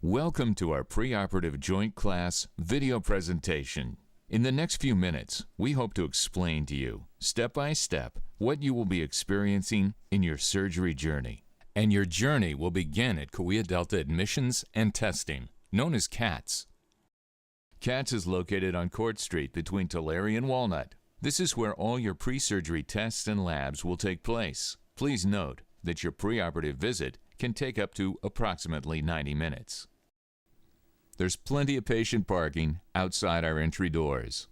Welcome to our preoperative joint class video presentation. In the next few minutes, we hope to explain to you, step by step, what you will be experiencing in your surgery journey. And your journey will begin at Kdh Delta Admissions and Testing, known as KATS. KATS is located on Court Street between Tulare and Walnut. This is where all your pre-surgery tests and labs will take place. Please note that your preoperative visit can take up to approximately 90 minutes. There's plenty of patient parking outside our entry doors.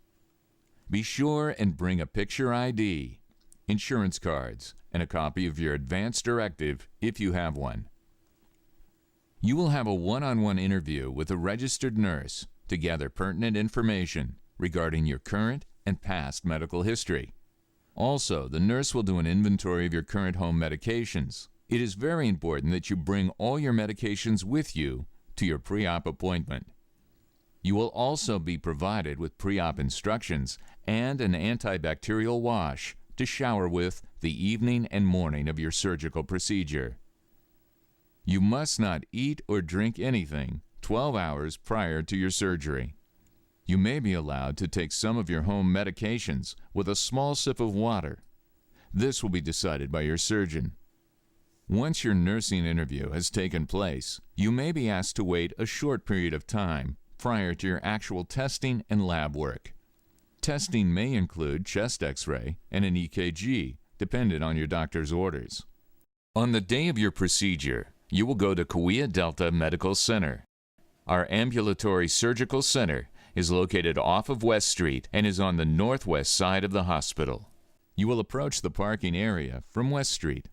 Be sure and bring a picture ID, insurance cards, and a copy of your advance directive if you have one. You will have a one-on-one interview with a registered nurse to gather pertinent information regarding your current and past medical history. Also, the nurse will do an inventory of your current home medications. It is very important that you bring all your medications with you to your pre-op appointment. You will also be provided with pre-op instructions and an antibacterial wash to shower with the evening and morning of your surgical procedure. You must not eat or drink anything 12 hours prior to your surgery. You may be allowed to take some of your home medications with a small sip of water. This will be decided by your surgeon. Once your nursing interview has taken place, you may be asked to wait a short period of time prior to your actual testing and lab work. Testing may include chest X-ray and an EKG, dependent on your doctor's orders. On the day of your procedure, you will go to Kdh Delta Medical Center. Our ambulatory surgical center is located off of West Street and is on the northwest side of the hospital. You will approach the parking area from West Street.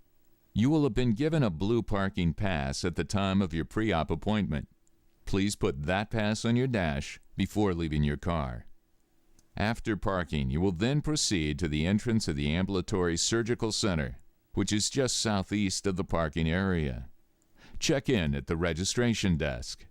You will have been given a blue parking pass at the time of your pre-op appointment. Please put that pass on your dash before leaving your car. After parking, you will then proceed to the entrance of the ambulatory surgical center, which is just southeast of the parking area. Check in at the registration desk.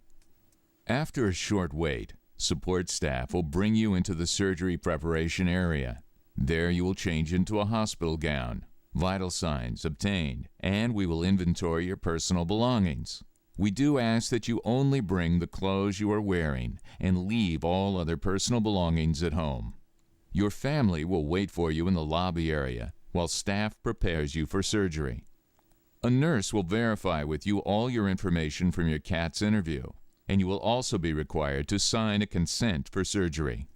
After a short wait, support staff will bring you into the surgery preparation area. There you will change into a hospital gown, vital signs obtained, and we will inventory your personal belongings. We do ask that you only bring the clothes you are wearing and leave all other personal belongings at home. Your family will wait for you in the lobby area while staff prepares you for surgery. A nurse will verify with you all your information from your KATS interview, and you will also be required to sign a consent for surgery.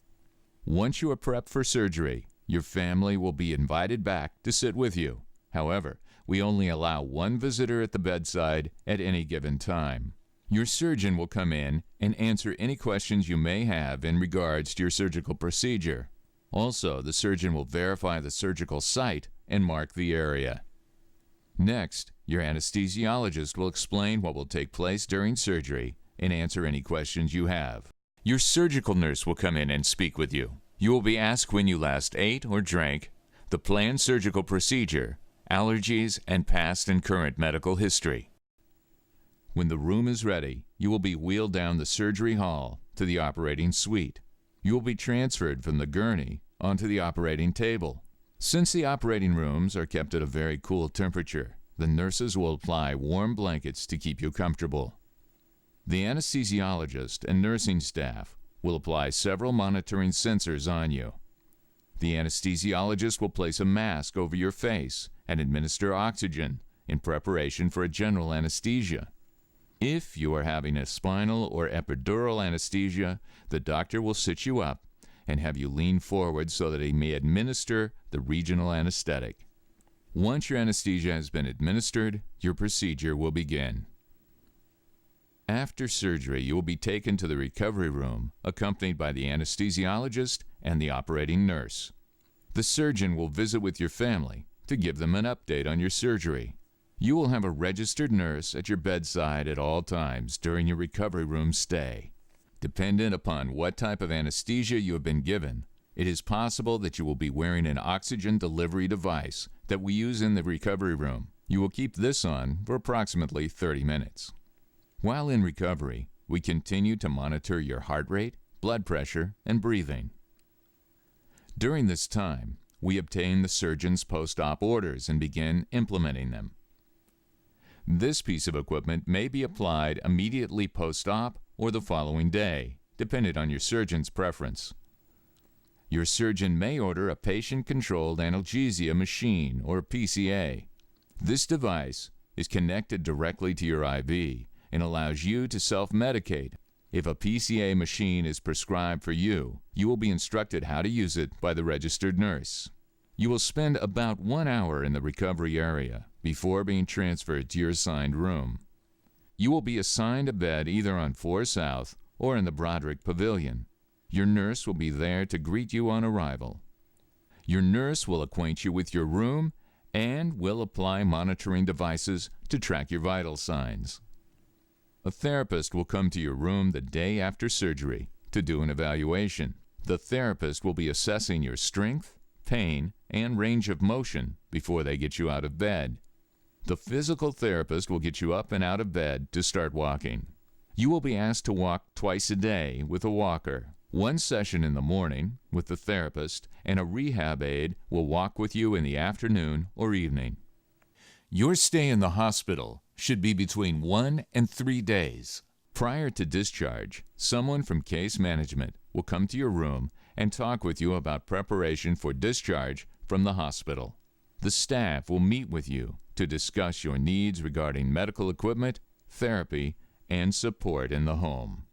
Once you are prepped for surgery, your family will be invited back to sit with you. However, we only allow one visitor at the bedside at any given time. Your surgeon will come in and answer any questions you may have in regards to your surgical procedure. Also, the surgeon will verify the surgical site and mark the area. Next, your anesthesiologist will explain what will take place during surgery and answer any questions you have. Your surgical nurse will come in and speak with you. You will be asked when you last ate or drank, the planned surgical procedure, allergies, and past and current medical history. When the room is ready, you will be wheeled down the surgery hall to the operating suite. You will be transferred from the gurney onto the operating table. Since the operating rooms are kept at a very cool temperature, the nurses will apply warm blankets to keep you comfortable. The anesthesiologist and nursing staff will apply several monitoring sensors on you. The anesthesiologist will place a mask over your face and administer oxygen in preparation for a general anesthesia. If you are having a spinal or epidural anesthesia, the doctor will sit you up and have you lean forward so that he may administer the regional anesthetic. Once your anesthesia has been administered, your procedure will begin. After surgery, you will be taken to the recovery room, accompanied by the anesthesiologist and the operating nurse. The surgeon will visit with your family to give them an update on your surgery. You will have a registered nurse at your bedside at all times during your recovery room stay. Dependent upon what type of anesthesia you have been given, it is possible that you will be wearing an oxygen delivery device that we use in the recovery room. You will keep this on for approximately 30 minutes. While in recovery, we continue to monitor your heart rate, blood pressure, and breathing. During this time, we obtain the surgeon's post-op orders and begin implementing them. This piece of equipment may be applied immediately post-op or the following day, depending on your surgeon's preference. Your surgeon may order a patient-controlled analgesia machine, or PCA. This device is connected directly to your IV and allows you to self-medicate. If a PCA machine is prescribed for you, you will be instructed how to use it by the registered nurse. You will spend about 1 hour in the recovery area before being transferred to your assigned room. You will be assigned a bed either on floor south or in the Broderick Pavilion. Your nurse will be there to greet you on arrival. Your nurse will acquaint you with your room and will apply monitoring devices to track your vital signs. A therapist will come to your room the day after surgery to do an evaluation. The therapist will be assessing your strength, pain, and range of motion before they get you out of bed. The physical therapist will get you up and out of bed to start walking. You will be asked to walk twice a day with a walker. One session in the morning with the therapist, and a rehab aide will walk with you in the afternoon or evening. Your stay in the hospital should be between 1 and 3 days. Prior to discharge, someone from case management will come to your room and talk with you about preparation for discharge from the hospital. The staff will meet with you to discuss your needs regarding medical equipment, therapy, and support in the home.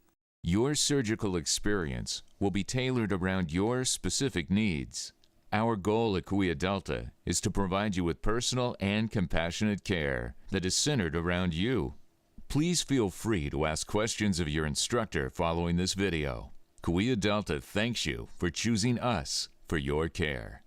Your surgical experience will be tailored around your specific needs. Our goal at Kdh Delta is to provide you with personal and compassionate care that is centered around you. Please feel free to ask questions of your instructor following this video. Kdh Delta thanks you for choosing us for your care.